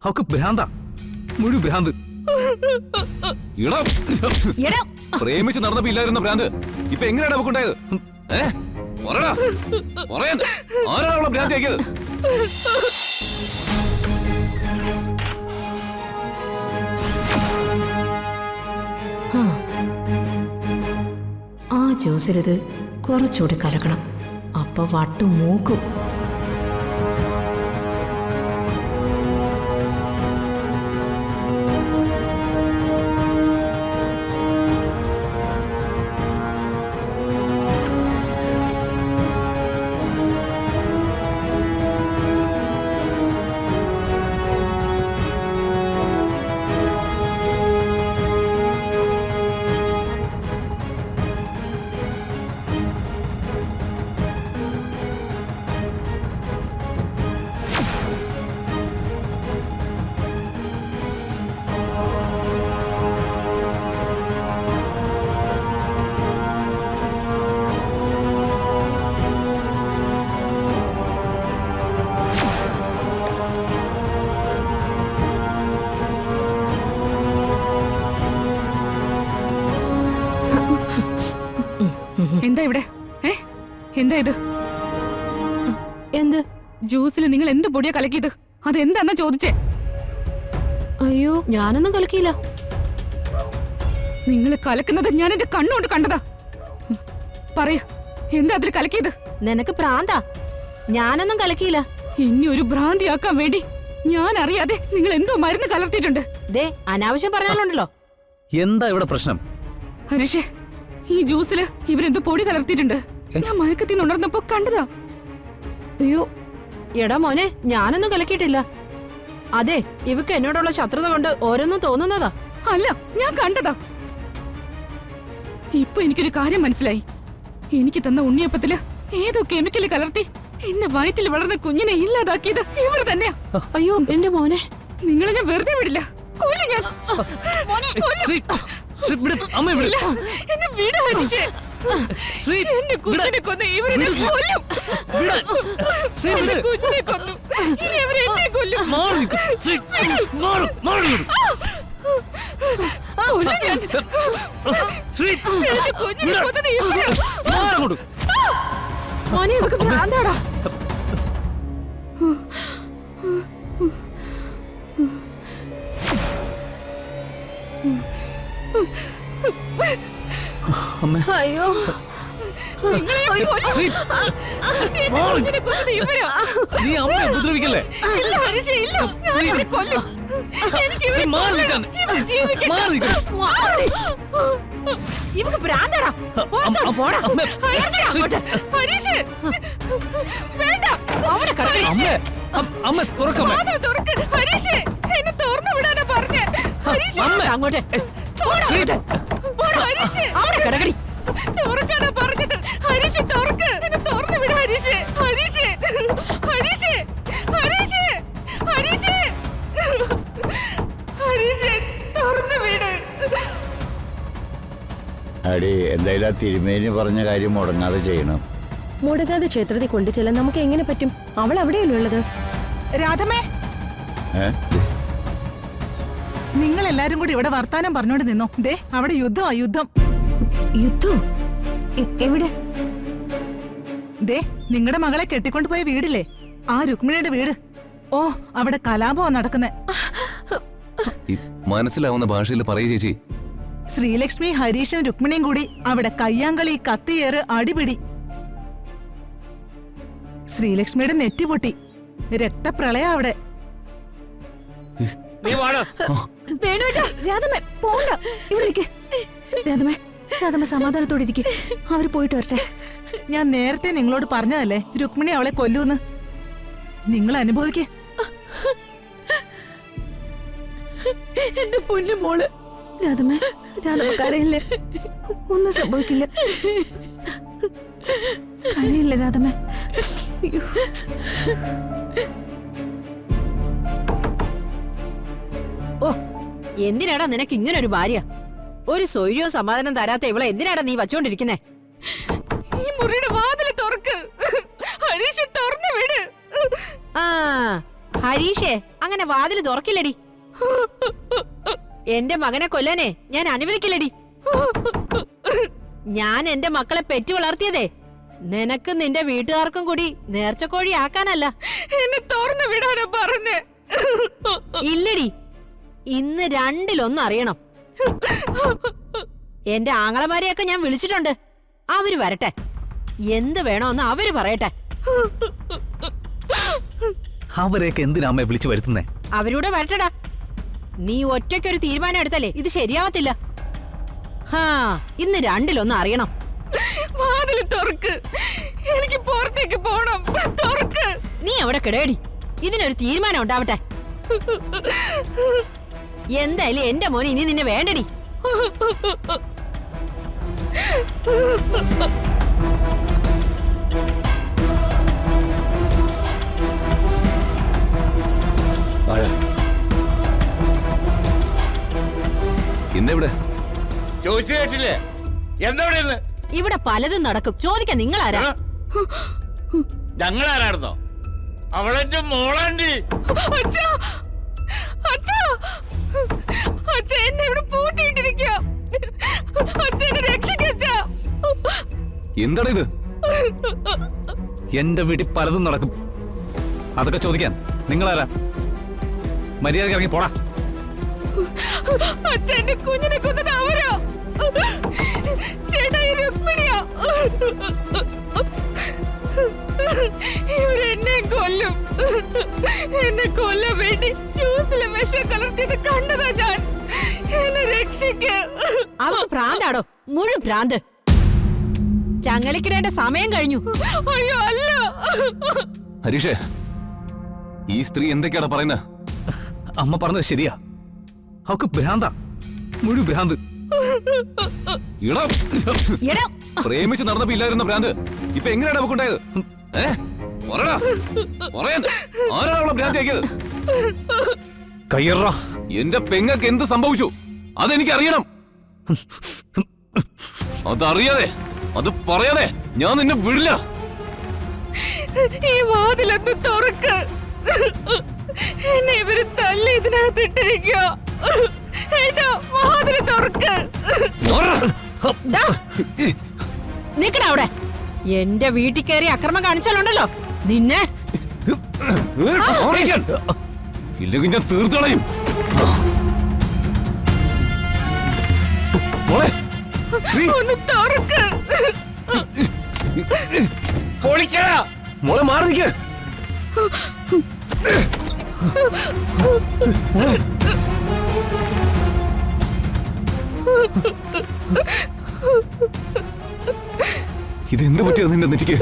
അവക്ക് ഭ്രാന്താ, മുഴു ഭ്രാന്ത്. പ്രേമിച്ച് നടന്നപ്പോ ഇല്ലായിരുന്ന ഭ്രാന്ത് ഇപ്പൊ എങ്ങനെയാണ് അവക്കുണ്ടായത്? ആരാണ് അവളെ ഭ്രാന്തിയാക്കിയത്? ആ ജ്യൂസിലിത് കുറച്ചുകൂടി കലക്കണം, അപ്പൊ വട്ടു മൂക്കും. എന്താ ഇവിടെ? എന്താ ഇത്? എന്ത് ജ്യൂസിൽ നിങ്ങൾ എന്ത് പൊടിയാ കലക്കിയത്? അതെന്താന്നാ ചോദിച്ചേ? അയ്യോ, ഞാനൊന്നും കലക്കിയില്ല. നിങ്ങൾ കലക്കുന്നത് ഞാൻ എന്റെ കണ്ണുകൊണ്ട് കണ്ടതാ. പറയൂ, എന്താ അതിൽ കലക്കിയത്? നിനക്ക് പ്രാന്താ? ഞാനൊന്നും കലക്കിയില്ല. ഇനി ഒരു ഭ്രാന്തിയാക്കാൻ വേണ്ടി ഞാൻ അറിയാതെ നിങ്ങൾ എന്തോ മരുന്ന് കലർത്തിയിട്ടുണ്ട്. ദേ, അനാവശ്യം പറയാനുണ്ടല്ലോ. എന്താ ഇവിടെ പ്രശ്നം? ഹരീഷേ, ഈ ജ്യൂസില് ഇവരെന്തോ പൊടി കലർത്തിയിട്ടുണ്ട്. ഞാൻ മയക്കത്തിൽ ഉണർന്നപ്പോ കണ്ടതാ. അയ്യോ, എടാ മോനെ, ഞാനൊന്നും കലക്കിയിട്ടില്ല. അതെ, ഇവക്ക് എന്നോടുള്ള ശത്രുത കൊണ്ട് ഓരോന്നും തോന്നുന്നതാ. അല്ല, ഞാൻ കണ്ടതാ. ഇപ്പൊ എനിക്കൊരു കാര്യം മനസ്സിലായി. എനിക്ക് തന്ന ഉണ്ണിയപ്പത്തില് ഏതോ കെമിക്കല് കലർത്തി എന്നെ വയറ്റിൽ വളർന്ന കുഞ്ഞിനെ ഇല്ലാതാക്കിയത് ഇവർ തന്നെയാ. അയ്യോ എന്റെ മോനെ, നിങ്ങളെ ഞാൻ വെറുതെ വിടില്ല, കൊല്ലും ഞാൻ. അമ്മ എന്നെ വിട് ഹരീഷേ. എന്റെ കുഞ്ഞിനെ കൊന്ന് ഇവരെന്നെ കൊല്ലും. എന്റെ കുഞ്ഞിനെ കൊന്നു, ഇനി അവരെന്നെ കൊല്ലും. കൊല്ലും ഞാൻ. എന്റെ കുഞ്ഞിനെ കൊന്നത് ഇവരാ. മോനെ, ഇവക്ക് ഭ്രാന്താടാ. അയ്യോ, നീ അമ്മയെ ഉപദ്രവിക്കല്ലേ? ഇവക്ക് ഭ്രാന്താടാ. അമ്മ തുറക്കമ്മേ. എന്നെ തുറന്നു വിടാനാ പറഞ്ഞേ. അങ്ങോട്ട് തുറക്കാനാ പറഞ്ഞത്. ഹരീഷ്, തുറക്ക്. എന്നെ തുറന്നു വിട ഹരീഷ്. ഹരീഷ്, ഹരീഷ്, ഹരീഷ്, ഹരീഷ്, ഹരീഷ്, തുറന്നു വിട്. അടി, എന്തായാലും തിരുമേനി പറഞ്ഞ കാര്യം മുടങ്ങാതെ ചെയ്യണം. മുടങ്ങാതെ ക്ഷേത്രത്തിൽ കൊണ്ടുചെല്ലാൻ നമുക്ക് എങ്ങനെ പറ്റും? അവൾ അവിടെയല്ലേ ഉള്ളത്. രാധമേ, നിങ്ങൾ എല്ലാരും കൂടി ഇവിടെ വർത്താനം പറഞ്ഞോണ്ട് നിന്നോ. ദേ, അവിടെ യുദ്ധമാ, യുദ്ധം. യുദ്ധം? എവിടെ? ദേ, നിങ്ങളുടെ മകളെ കെട്ടിക്കൊണ്ടുപോയ വീടില്ലേ, ആ രുക്മിണിയുടെ വീട്. ഓ, അവിടെ കലാപമാ നടക്കുന്നേ. മനസ്സിലാവുന്ന ഭാഷയിൽ പറയൂ ചേച്ചി. ശ്രീലക്ഷ്മി, ഹരീഷും രുക്മിണിയും കൂടി അവിടെ കയ്യാങ്കളി, കത്തിയേറ്, അടിപിടി. ശ്രീലക്ഷ്മിയുടെ നെറ്റി പൊട്ടി, രക്തപ്രളയ അവിടെ. രാധമേ, പോണ്ട. ഇവിടെ ഇരിക്കെ. രാധമേ, രാധമേ, സമാധാനത്തോടെ ഇരിക്കെ. അവര് പോയിട്ട് വരട്ടെ. ഞാൻ നേരത്തെ നിങ്ങളോട് പറഞ്ഞതല്ലേ രുക്മിണി അവളെ കൊല്ലൂന്ന്. നിങ്ങൾ അനുഭവിക്കേ. എന്റെ പൊന്നു മോള്. രാധമേ, രാധമ കരയില്ലേ? ഒന്നും സംഭവിക്കില്ല. കരയില്ല രാധമേ. ഓ, എന്തിനാടാ നിനക്ക് ഇങ്ങനെ ഒരു ഭാര്യ? ഒരു സ്വൈര്യവും സമാധാനം തരാത്ത ഇവളെ എന്തിനാടാ നീ വച്ചോണ്ടിരിക്കുന്നേ? ഈ മുറിയുടെ വാതിൽ തുറക്ക്. ഹരീഷ്, തുറന്നു വിട്. ആ, ഹരീഷേ അങ്ങനെ വാതില് തുറക്കില്ലടി. എന്റെ മകനെ കൊല്ലാനേ ഞാൻ അനുവദിക്കില്ലടി. ഞാൻ എന്റെ മക്കളെ പെറ്റു വളർത്തിയതേ നിനക്കും നിന്റെ വീട്ടുകാർക്കും കൂടി നേർച്ചക്കോഴി ആക്കാനല്ല. എന്നെ തുറന്നു വിടാനാ പറഞ്ഞേ. ഇല്ലടി, ഇന്ന് രണ്ടിലൊന്നും അറിയണം. എന്റെ ആങ്ങളമാരെയൊക്കെ ഞാൻ വിളിച്ചിട്ടുണ്ട്. അവര് വരട്ടെ, എന്ത് വേണോന്ന് അവര് പറയട്ടെ. അവരെയൊക്കെ എന്തിനാ അമ്മയെ വിളിച്ചു വരുത്തുന്നേ? അവരൂടെ വരട്ടടാ. നീ ഒറ്റയ്ക്കൊരു തീരുമാനം എടുത്തല്ലേ ഇത് ശരിയാവത്തില്ല. ഇന്ന് രണ്ടിലൊന്നും അറിയണം. വാതില് തുറക്ക്, എനിക്ക് പുറത്തേക്ക് പോണം. തുറക്ക്. നീ അവിടെ കിടയടി, ഇതിനൊരു തീരുമാനം ഉണ്ടാവട്ടെ. എന്തായാലും എന്റെ മോനെ ഇനി നിന്നെ വേണ്ടടി. എന്നെവിടെ? ചോദിച്ചു കേട്ടില്ലേ? എന്താ ഇവിടെ? ഇവിടെ പലതും നടക്കും. ചോദിക്കാൻ നിങ്ങളാരാ? ഞങ്ങളാരായിരുന്നോ? അവളെന്റെ മോളാണ്ടി. അച്ഛാ, അച്ഛാ, അച്ഛാ, എന്നെ ഇവിടെ പൂട്ടിയിട്ടിരിക്കുക. അച്ഛനെ രക്ഷിക്കച്ചാ. എന്താണ് ഇത്? എന്റെ വീട്ടിൽ പലതും നടക്കും. അതൊക്കെ ചോദിക്കാൻ നിങ്ങളാരാ? മര്യാദയ്ക്ക് ഇറങ്ങി പോടാ. അച്ഛന്റെ കുഞ്ഞിനെ കൊന്നത് അവരോ? ചേട്ടാ, ഈ രുക്മിണിയോ? ഇവരെന്നെ കൊല്ലും. എന്നെ കൊല്ലാൻ വേണ്ടി ജ്യൂസിലെ വിഷം കലർത്തിയത് കണ്ടതാ ഞാൻ. എന്നെ രക്ഷിക്ക. അവർക്ക് ഭ്രാന്താടോ, മുഴു ഭ്രാന്ത്. ചങ്ങലിക്കിടേണ്ട സമയം കഴിഞ്ഞു. അയ്യോ അല്ല. ഹരീഷേ, ഈ സ്ത്രീ എന്തൊക്കെയാണ് പറയുന്നത്? അമ്മ പറഞ്ഞത് ശരിയാ. അവക്ക് ഭ്രാന്താ, മുഴു ഭ്രാന്ത്. ഇടാ, എടോ, പ്രേമിച്ച് നടന്നപ്പോ ഇല്ലായിരുന്ന ഭ്രാന്ത് ഇപ്പൊ എങ്ങനെയാണ് അവക്കുണ്ടായത്? പറയടാ, പറയാൻ ആരാണ് അവളെ ഭ്രാന്തിയാക്കിയത്? കയ്യറ. എന്റെ പെങ്ങക്ക് എന്ത് സംഭവിച്ചു അതെനിക്കറിയണം. അതറിയാതെ, അത് പറയാതെ ഞാൻ നിന്നെ വിടില്ല. ഈ വാതിലൊന്ന് തുറക്ക്. എന്നെ ഇവര് തല്ലി ഇതിനകത്ത് ഇട്ടിരിക്കുക. ഏട്ടാ, വാതില് തുറക്ക്. ദാ, നിക്കടാ അവിടെ. എന്റെ വീട്ടിൽ കയറി അക്രമം കാണിച്ചാലുണ്ടല്ലോ നിന്നെ. ഇല്ലെങ്കിൽ ഞാൻ തീർത്തളയും. ഒന്ന് തുറക്ക്. മോളെ മാറി നിൽക്ക്. ഇതെന്ത് പറ്റിയത് നിന്റെ നെറ്റിക്ക്?